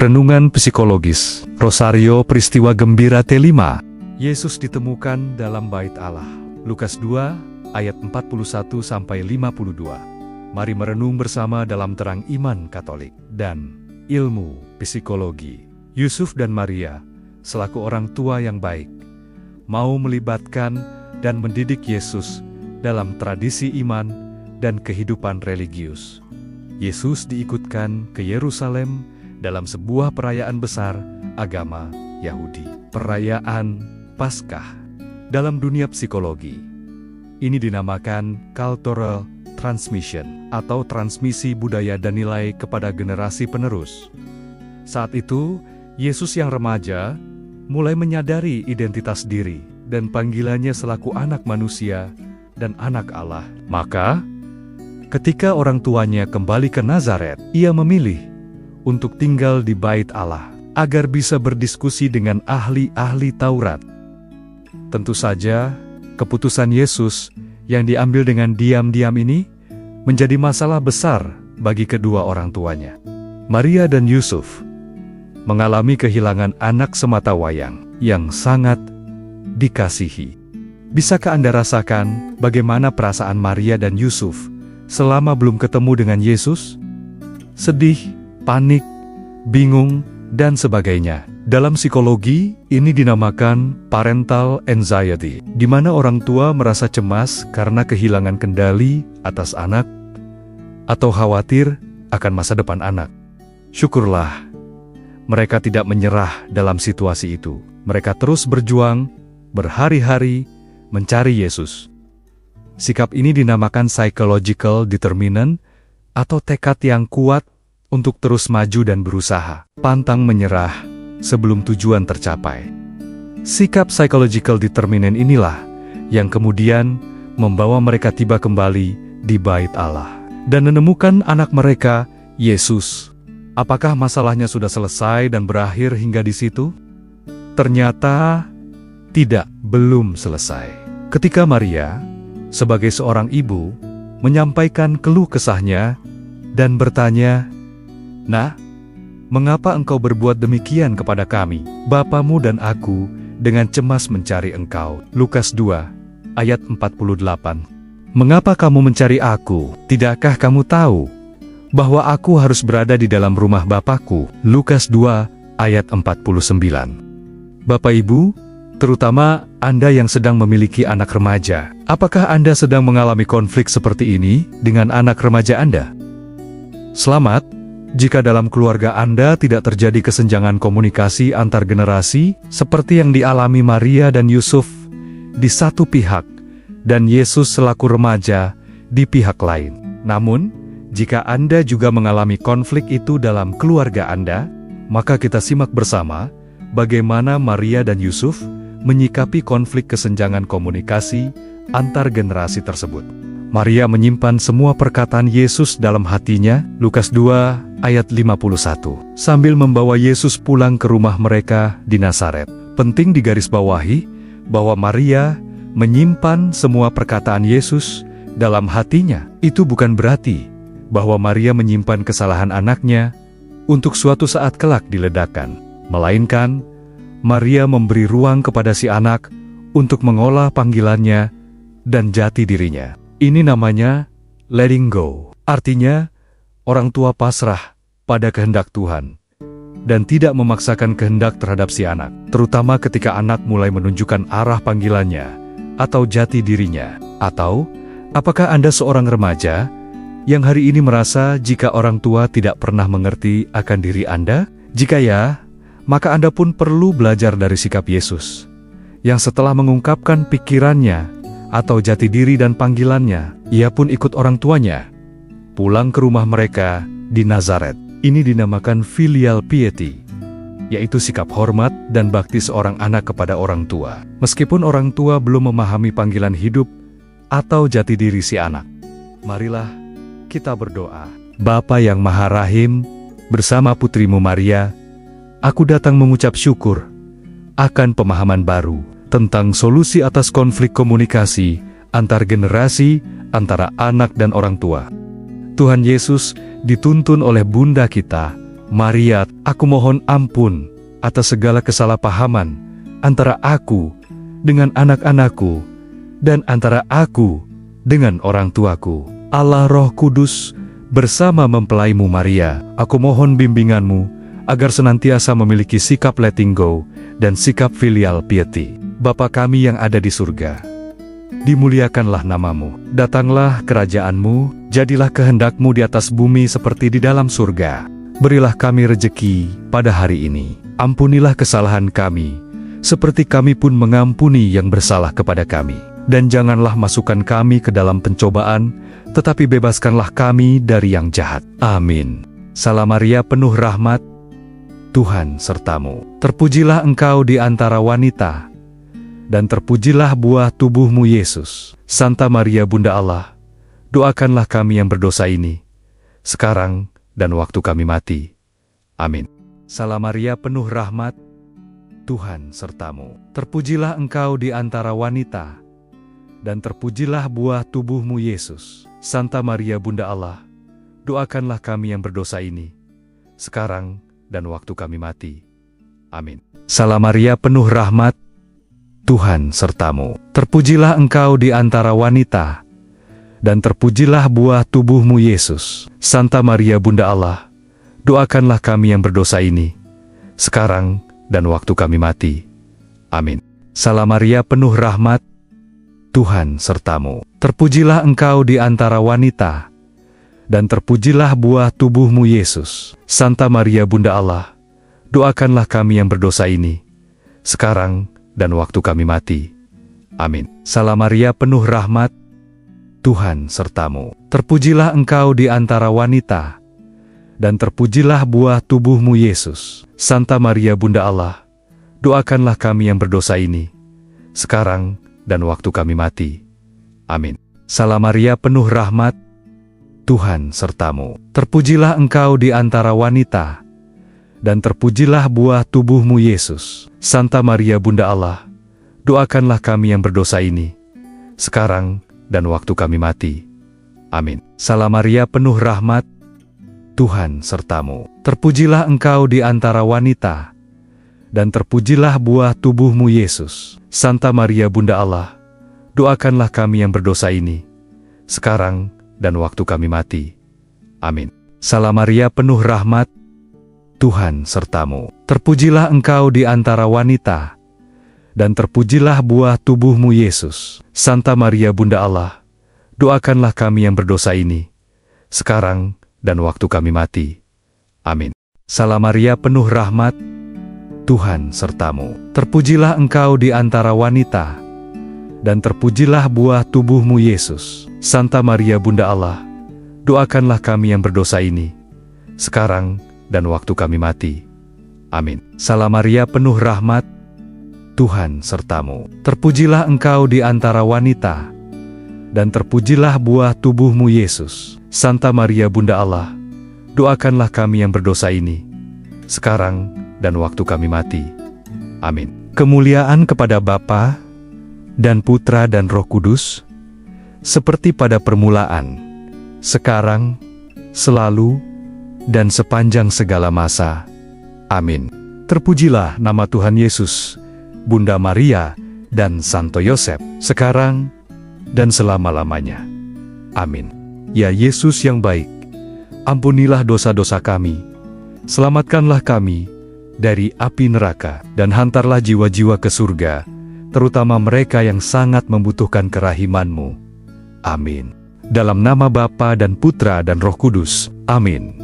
Renungan Psikologis Rosario Peristiwa Gembira T5. Yesus ditemukan dalam bait Allah. Lukas 2 ayat 41-52. Mari merenung bersama dalam terang iman Katolik dan ilmu psikologi. Yusuf dan Maria, selaku orang tua yang baik, mau melibatkan dan mendidik Yesus dalam tradisi iman dan kehidupan religius. Yesus diikutkan ke Yerusalem dalam sebuah perayaan besar agama Yahudi, perayaan Paskah. Dalam dunia psikologi, ini dinamakan cultural transmission atau transmisi budaya dan nilai kepada generasi penerus. Saat itu, Yesus yang remaja mulai menyadari identitas diri dan panggilannya selaku anak manusia dan anak Allah. Maka, ketika orang tuanya kembali ke Nazaret, ia memilih untuk tinggal di bait Allah agar bisa berdiskusi dengan ahli-ahli Taurat. Tentu saja, keputusan Yesus yang diambil dengan diam-diam ini menjadi masalah besar bagi kedua orang tuanya. Maria dan Yusuf mengalami kehilangan anak sematawayang yang sangat dikasihi. Bisakah Anda rasakan bagaimana perasaan Maria dan Yusuf selama belum ketemu dengan Yesus? Sedih, panik, bingung, dan sebagainya. Dalam psikologi, ini dinamakan parental anxiety, di mana orang tua merasa cemas karena kehilangan kendali atas anak atau khawatir akan masa depan anak. Syukurlah, mereka tidak menyerah dalam situasi itu. Mereka terus berjuang, berhari-hari, mencari Yesus. Sikap ini dinamakan psychological determinant atau tekad yang kuat untuk terus maju dan berusaha, pantang menyerah sebelum tujuan tercapai. Sikap psychological determinant inilah yang kemudian membawa mereka tiba kembali di bait Allah dan menemukan anak mereka, Yesus. Apakah masalahnya sudah selesai dan berakhir hingga di situ? Ternyata tidak, belum selesai. Ketika Maria, sebagai seorang ibu, menyampaikan keluh kesahnya dan bertanya, "Nah, mengapa engkau berbuat demikian kepada kami, bapamu dan aku, dengan cemas mencari engkau?" Lukas 2 ayat 48. "Mengapa kamu mencari aku? Tidakkah kamu tahu bahwa aku harus berada di dalam rumah Bapakku?" Lukas 2 ayat 49. Bapak Ibu, terutama Anda yang sedang memiliki anak remaja, apakah Anda sedang mengalami konflik seperti ini dengan anak remaja Anda? Selamat, jika dalam keluarga Anda tidak terjadi kesenjangan komunikasi antar generasi seperti yang dialami Maria dan Yusuf di satu pihak dan Yesus selaku remaja di pihak lain. Namun, jika Anda juga mengalami konflik itu dalam keluarga Anda, maka kita simak bersama bagaimana Maria dan Yusuf menyikapi konflik kesenjangan komunikasi antar generasi tersebut. Maria menyimpan semua perkataan Yesus dalam hatinya, Lukas 2 ayat 51, sambil membawa Yesus pulang ke rumah mereka di Nazaret. Penting digarisbawahi bahwa Maria menyimpan semua perkataan Yesus dalam hatinya. Itu bukan berarti bahwa Maria menyimpan kesalahan anaknya untuk suatu saat kelak diledakkan, melainkan Maria memberi ruang kepada si anak untuk mengolah panggilannya dan jati dirinya. Ini namanya letting go. Artinya, orang tua pasrah pada kehendak Tuhan dan tidak memaksakan kehendak terhadap si anak, terutama ketika anak mulai menunjukkan arah panggilannya atau jati dirinya. Atau, apakah Anda seorang remaja yang hari ini merasa jika orang tua tidak pernah mengerti akan diri Anda? Jika ya, maka Anda pun perlu belajar dari sikap Yesus, yang setelah mengungkapkan pikirannya atau jati diri dan panggilannya, ia pun ikut orang tuanya pulang ke rumah mereka di Nazaret. Ini dinamakan filial piety, yaitu sikap hormat dan bakti seorang anak kepada orang tua, meskipun orang tua belum memahami panggilan hidup atau jati diri si anak. Marilah kita berdoa. Bapa yang Maha Rahim, bersama putrimu Maria, aku datang mengucap syukur akan pemahaman baru tentang solusi atas konflik komunikasi antar generasi, antara anak dan orang tua. Tuhan Yesus dituntun oleh Bunda kita, Maria, aku mohon ampun atas segala kesalahpahaman antara aku dengan anak-anakku dan antara aku dengan orang tuaku. Allah Roh Kudus bersama mempelaimu Maria, aku mohon bimbinganmu agar senantiasa memiliki sikap letting go dan sikap filial piety. Bapa kami yang ada di surga, dimuliakanlah namamu, datanglah kerajaanmu, jadilah kehendakmu di atas bumi seperti di dalam surga. Berilah kami rejeki pada hari ini. Ampunilah kesalahan kami, seperti kami pun mengampuni yang bersalah kepada kami. Dan janganlah masukkan kami ke dalam pencobaan, tetapi bebaskanlah kami dari yang jahat. Amin. Salam Maria, penuh rahmat, Tuhan sertamu. Terpujilah engkau di antara wanita, dan terpujilah buah tubuhmu Yesus. Santa Maria Bunda Allah, doakanlah kami yang berdosa ini, sekarang dan waktu kami mati. Amin. Salam Maria, penuh rahmat, Tuhan sertamu. Terpujilah engkau di antara wanita, dan terpujilah buah tubuhmu Yesus. Santa Maria Bunda Allah, doakanlah kami yang berdosa ini, sekarang dan waktu kami mati. Amin. Salam Maria, penuh rahmat, Tuhan sertamu. Terpujilah engkau di antara wanita, dan terpujilah buah tubuhmu Yesus. Santa Maria Bunda Allah, doakanlah kami yang berdosa ini, sekarang dan waktu kami mati. Amin. Salam Maria, penuh rahmat, Tuhan sertamu. Terpujilah engkau di antara wanita, dan terpujilah buah tubuhmu Yesus. Santa Maria Bunda Allah, doakanlah kami yang berdosa ini, sekarang dan waktu kami mati. Amin. Salam Maria, penuh rahmat, Tuhan sertamu. Terpujilah engkau di antara wanita, dan terpujilah buah tubuhmu Yesus. Santa Maria Bunda Allah, doakanlah kami yang berdosa ini, sekarang dan waktu kami mati. Amin. Salam Maria, penuh rahmat, Tuhan sertamu. Terpujilah engkau di antara wanita, dan terpujilah buah tubuhmu Yesus. Santa Maria Bunda Allah, doakanlah kami yang berdosa ini, sekarang dan waktu kami mati. Amin. Salam Maria, penuh rahmat, Tuhan sertamu. Terpujilah engkau di antara wanita, dan terpujilah buah tubuhmu Yesus. Santa Maria Bunda Allah, doakanlah kami yang berdosa ini, sekarang dan waktu kami mati. Amin. Salam Maria, penuh rahmat, Tuhan sertamu. Terpujilah engkau di antara wanita, dan terpujilah buah tubuhmu Yesus. Santa Maria Bunda Allah, doakanlah kami yang berdosa ini, sekarang dan waktu kami mati. Amin. Salam Maria, penuh rahmat, Tuhan sertamu. Terpujilah engkau di antara wanita, dan terpujilah buah tubuhmu Yesus. Santa Maria Bunda Allah, doakanlah kami yang berdosa ini, sekarang dan waktu kami mati. Amin. Salam Maria, penuh rahmat, Tuhan sertamu. Terpujilah engkau di antara wanita, dan terpujilah buah tubuhmu Yesus. Santa Maria Bunda Allah, doakanlah kami yang berdosa ini, sekarang dan waktu kami mati. Amin. Kemuliaan kepada Bapa dan Putra dan Roh Kudus, seperti pada permulaan, sekarang, selalu, dan sepanjang segala masa. Amin. Terpujilah nama Tuhan Yesus, Bunda Maria, dan Santo Yosef, sekarang dan selama-lamanya. Amin. Ya Yesus yang baik, ampunilah dosa-dosa kami, selamatkanlah kami dari api neraka, dan hantarlah jiwa-jiwa ke surga, terutama mereka yang sangat membutuhkan kerahiman-Mu. Amin. Dalam nama Bapa dan Putra dan Roh Kudus. Amin.